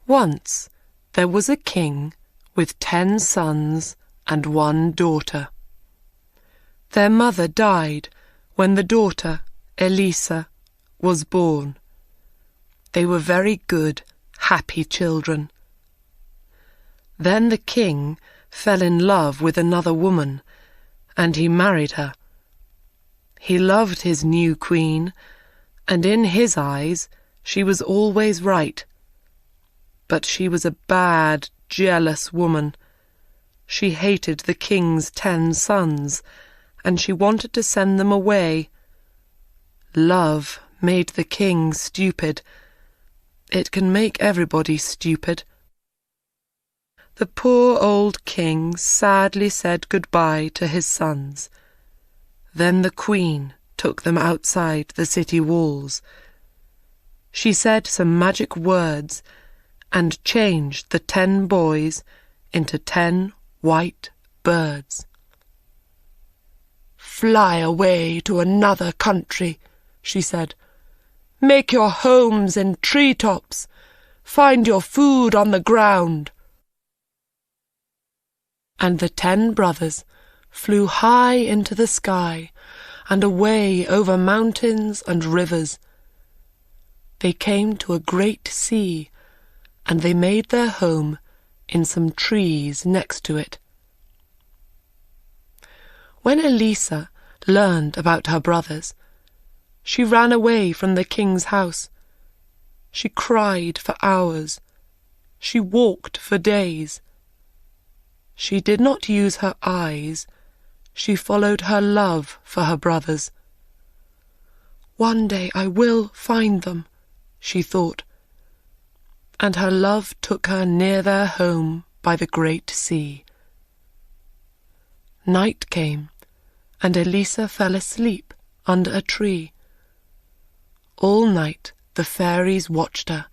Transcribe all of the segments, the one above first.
Once there was a king with 10 sons and 1 daughter. Their mother died when the daughter, Elisa, was born. They were very good, happy children. Then the king fell in love with another woman, and he married her. He loved his new queen, and in his eyes she was always right. But she was a bad, jealous woman. She hated the king's 10 sons, and she wanted to send them away. Love made the king stupid. It can make everybody stupid. The poor old king sadly said goodbye to his sons. Then the queen took them outside the city walls. She said some magic words and changed the 10 boys into 10 white birds. "Fly away to another country," she said. "Make your homes in treetops. Find your food on the ground." And the 10 brothers flew high into the sky and away over mountains and rivers. They came to a great sea, and they made their home in some trees next to it. When Elisa learned about her brothers, she ran away from the king's house. She cried for hours. She walked for days. She did not use her eyes. She followed her love for her brothers. "One day I will find them," she thought. And her love took her near their home by the great sea. Night came, and Elisa fell asleep under a tree. All night the fairies watched her,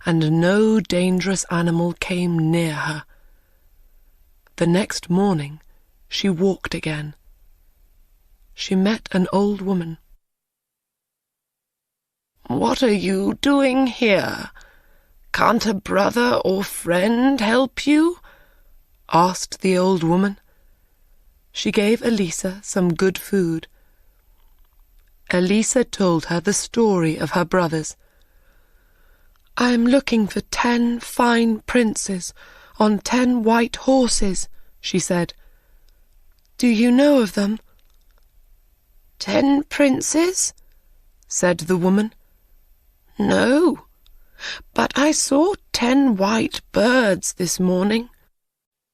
and no dangerous animal came near her. The next morning she walked again. She met an old woman. "What are you doing here? Can't a brother or friend help you?" asked the old woman. She gave Elisa some good food. Elisa told her the story of her brothers. "I am looking for 10 fine princes on 10 white horses," she said. "Do you know of them?" "10 princes?" said the woman. "No, but I saw 10 white birds this morning.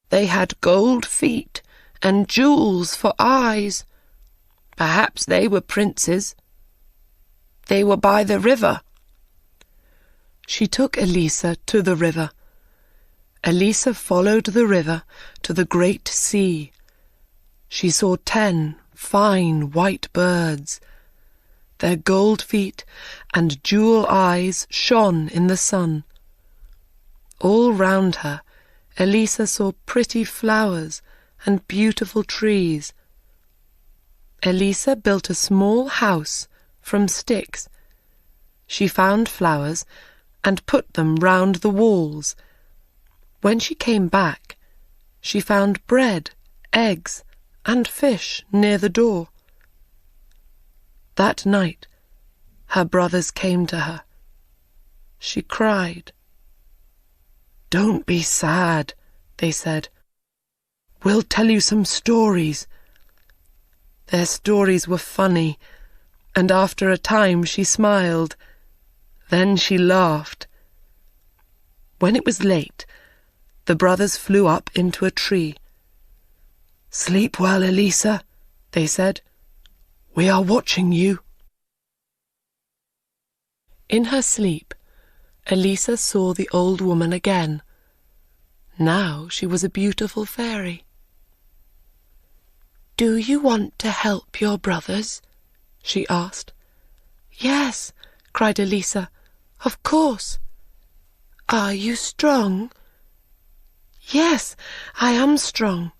They had gold feet and jewels for eyes. Perhaps they were princes. They were by the river." She took Elisa to the river. Elisa followed the river to the great sea. She saw 10 fine white birds. Their gold feet and jewel eyes shone in the sun. All round her, Elisa saw pretty flowers and beautiful trees. Elisa built a small house from sticks. She found flowers and put them round the walls. When she came back, she found bread, eggs, and fish near the door. That night, her brothers came to her. She cried. "Don't be sad," they said. "We'll tell you some stories." Their stories were funny, and after a time she smiled. Then she laughed. When it was late, the brothers flew up into a tree. "Sleep well, Elisa," they said. "We are watching you." In her sleep, Elisa saw the old woman again. Now she was a beautiful fairy. "Do you want to help your brothers?" she asked. "Yes," cried Elisa, "of course." "Are you strong?" "Yes, I am strong."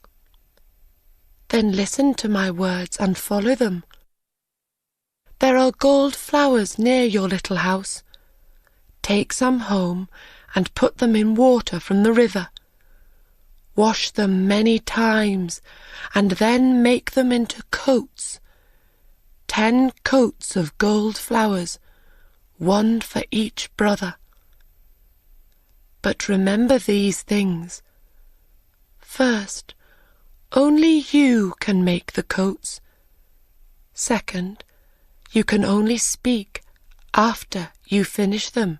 "Then listen to my words and follow them. There are gold flowers near your little house. Take some home and put them in water from the river. Wash them many times, and then make them into coats. 10 coats of gold flowers, 1 for each brother. But remember these things. First, only you can make the coats. Second, you can only speak after you finish them.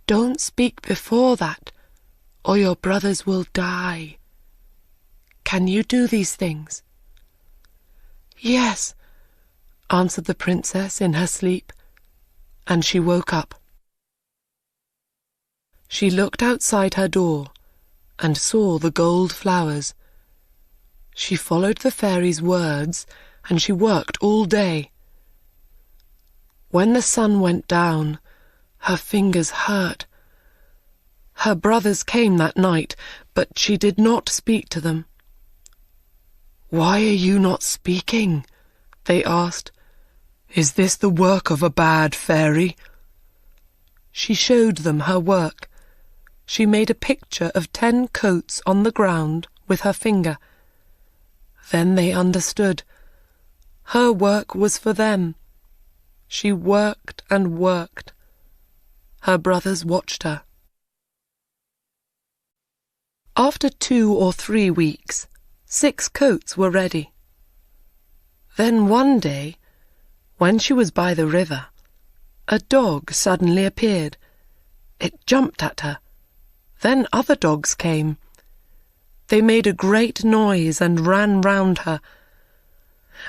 Don't speak before that, or your brothers will die. Can you do these things?" "Yes," answered the princess in her sleep, and she woke up. She looked outside her door and saw the gold flowers. She followed the fairy's words, and she worked all day. When the sun went down, her fingers hurt. Her brothers came that night, but she did not speak to them. "Why are you not speaking?" they asked. "Is this the work of a bad fairy?" She showed them her work. She made a picture of 10 coats on the ground with her finger. Then they understood. Her work was for them. She worked and worked. Her brothers watched her. After 2 or 3 weeks, 6 coats were ready. Then one day, when she was by the river, a dog suddenly appeared. It jumped at her. Then other dogs came. They made a great noise and ran round her.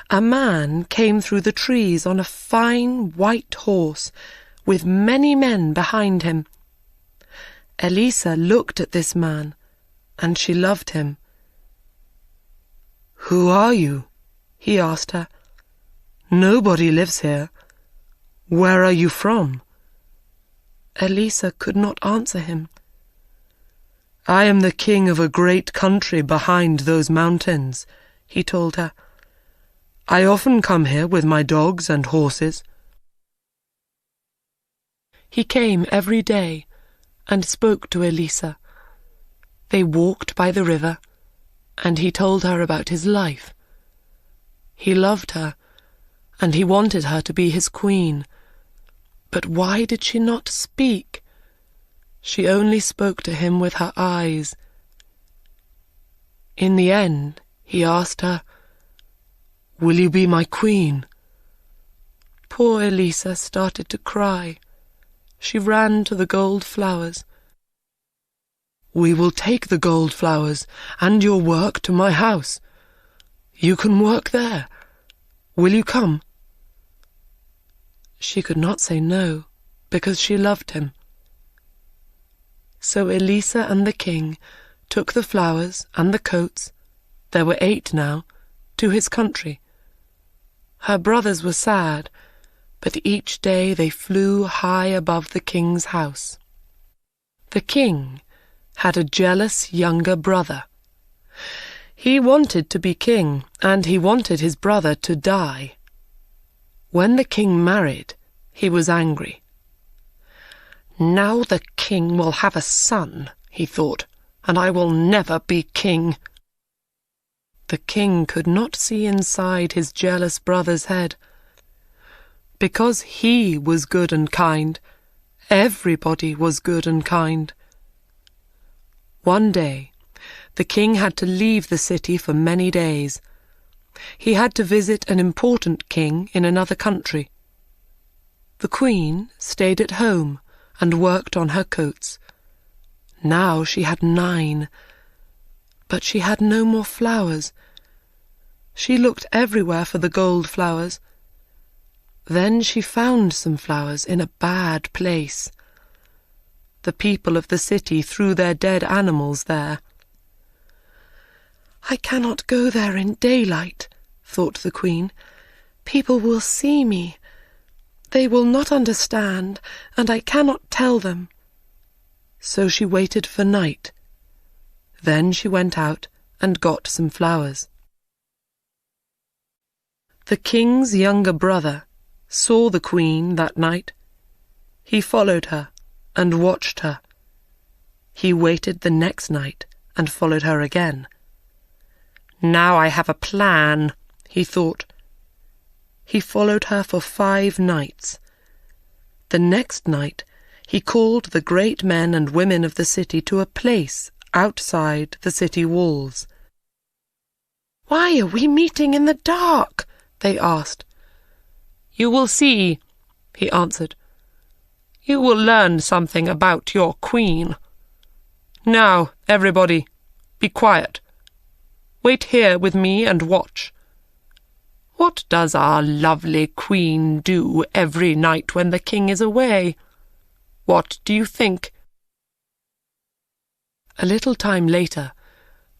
A man came through the trees on a fine white horse, with many men behind him. Elisa looked at this man, and she loved him. "Who are you?" he asked her. "Nobody lives here. Where are you from?" Elisa could not answer him. "I am the king of a great country behind those mountains," he told her. "I often come here with my dogs and horses." He came every day and spoke to Elisa. They walked by the river, and he told her about his life. He loved her, and he wanted her to be his queen. But why did she not speak? She only spoke to him with her eyes. In the end, he asked her, "Will you be my queen?" Poor Elisa started to cry. She ran to the gold flowers. "We will take the gold flowers and your work to my house. You can work there. Will you come?" She could not say no, because she loved him. So Elisa and the king took the flowers and the coats, there were 8 now, to his country. Her brothers were sad, but each day they flew high above the king's house. The king had a jealous younger brother. He wanted to be king, and he wanted his brother to die. When the king married, he was angry. "Now the king will have a son," he thought, "and I will never be king." The king could not see inside his jealous brother's head. Because he was good and kind, everybody was good and kind. One day, the king had to leave the city for many days. He had to visit an important king in another country. The queen stayed at home and worked on her coats. Now she had 9, but she had no more flowers. She looked everywhere for the gold flowers. Then she found some flowers in a bad place. The people of the city threw their dead animals there. "I cannot go there in daylight," thought the queen. "People will see me. They will not understand, and I cannot tell them." So she waited for night. Then she went out and got some flowers. The king's younger brother saw the queen that night. He followed her and watched her. He waited the next night and followed her again. "Now I have a plan," he thought. He followed her for 5 nights. The next night he called the great men and women of the city to a place outside the city walls. "Why are we meeting in the dark?" they asked. "You will see," he answered. "You will learn something about your queen. Now, everybody, be quiet. Wait here with me and watch. What does our lovely queen do every night when the king is away? What do you think?" A little time later,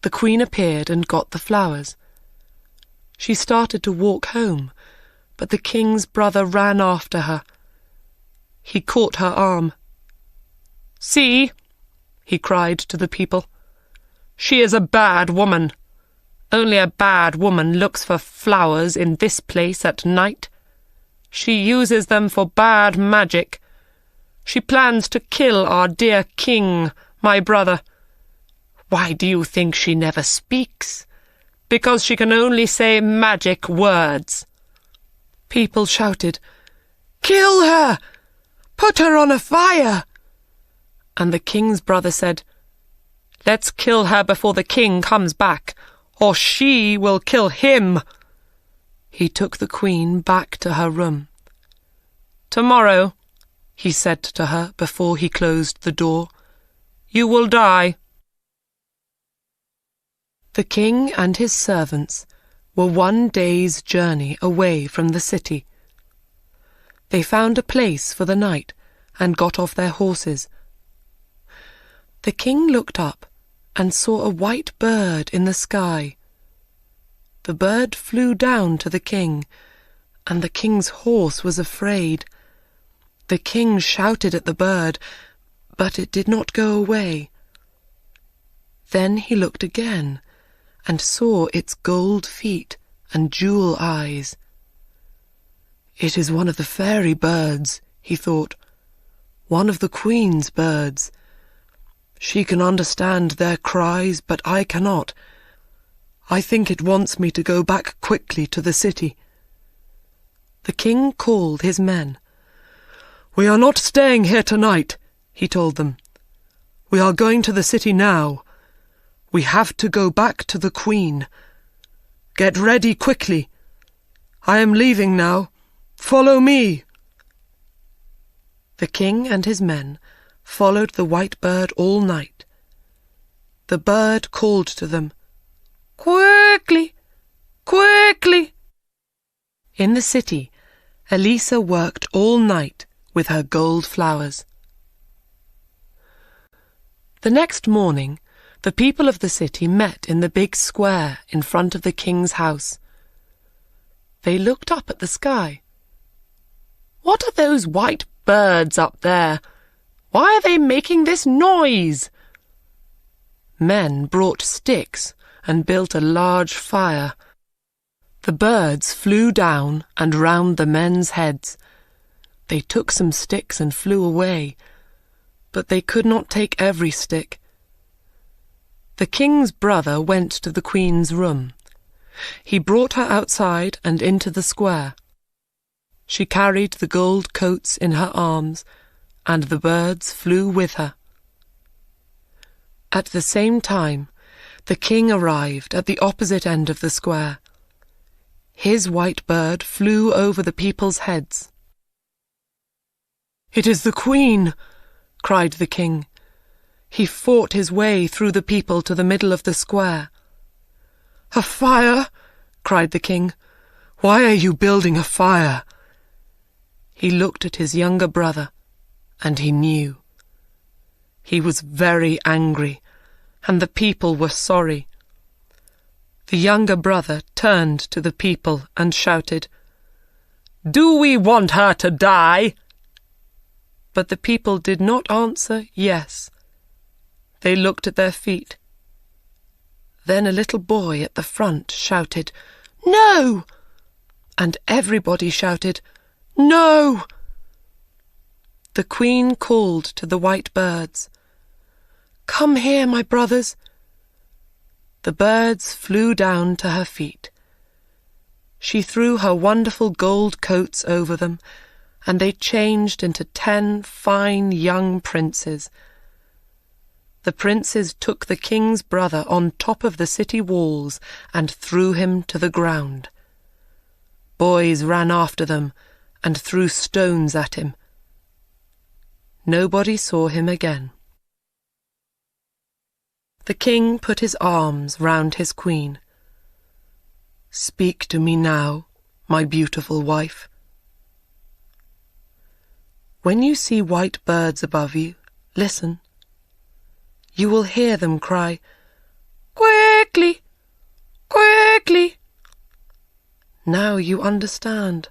the queen appeared and got the flowers. She started to walk home, but the king's brother ran after her. He caught her arm. "See," he cried to the people, "she is a bad woman. Only a bad woman looks for flowers in this place at night. She uses them for bad magic. She plans to kill our dear king, my brother. Why do you think she never speaks? Because she can only say magic words." People shouted, "Kill her! Put her on a fire!" And the king's brother said, "Let's kill her before the king comes back, or she will kill him." He took the queen back to her room. "Tomorrow," he said to her before he closed the door, "you will die." The king and his servants were 1 day's journey away from the city. They found a place for the night and got off their horses. The king looked up and saw a white bird in the sky. The bird flew down to the king, and the king's horse was afraid. The king shouted at the bird, but it did not go away. Then he looked again and saw its gold feet and jewel eyes. "It is one of the fairy birds," he thought, "one of the queen's birds. She can understand their cries, but I cannot. I think it wants me to go back quickly to the city." The king called his men. "We are not staying here tonight," he told them. "We are going to the city now. We have to go back to the queen. Get ready quickly. I am leaving now. Follow me." The king and his men followed the white bird all night. The bird called to them, "Quickly, quickly." In the city, Elisa worked all night with her gold flowers. The next morning, the people of the city met in the big square in front of the king's house. They looked up at the sky. "What are those white birds up there? Why are they making this noise?" Men brought sticks and built a large fire. The birds flew down and round the men's heads. They took some sticks and flew away, but they could not take every stick. The king's brother went to the queen's room. He brought her outside and into the square. She carried the gold coats in her arms, and the birds flew with her. At the same time, the king arrived at the opposite end of the square. His white bird flew over the people's heads. "It is the queen!" cried the king. He fought his way through the people to the middle of the square. "A fire!" cried the king. "Why are you building a fire?" He looked at his younger brother, and he knew. He was very angry, and the people were sorry. The younger brother turned to the people and shouted, "Do we want her to die?" But the people did not answer yes. They looked at their feet. Then a little boy at the front shouted, "No!" And everybody shouted, "No!" The queen called to the white birds, Come here, my brothers." The birds flew down to her feet. She threw her wonderful gold coats over them, and they changed into 10 fine young princes. The princes took the king's brother on top of the city walls and threw him to the ground. Boys ran after them and threw stones at him. Nobody saw him again. The king put his arms round his queen. "Speak to me now, my beautiful wife. When you see white birds above you, listen. You will hear them cry, 'Quickly! Quickly!' Now you understand.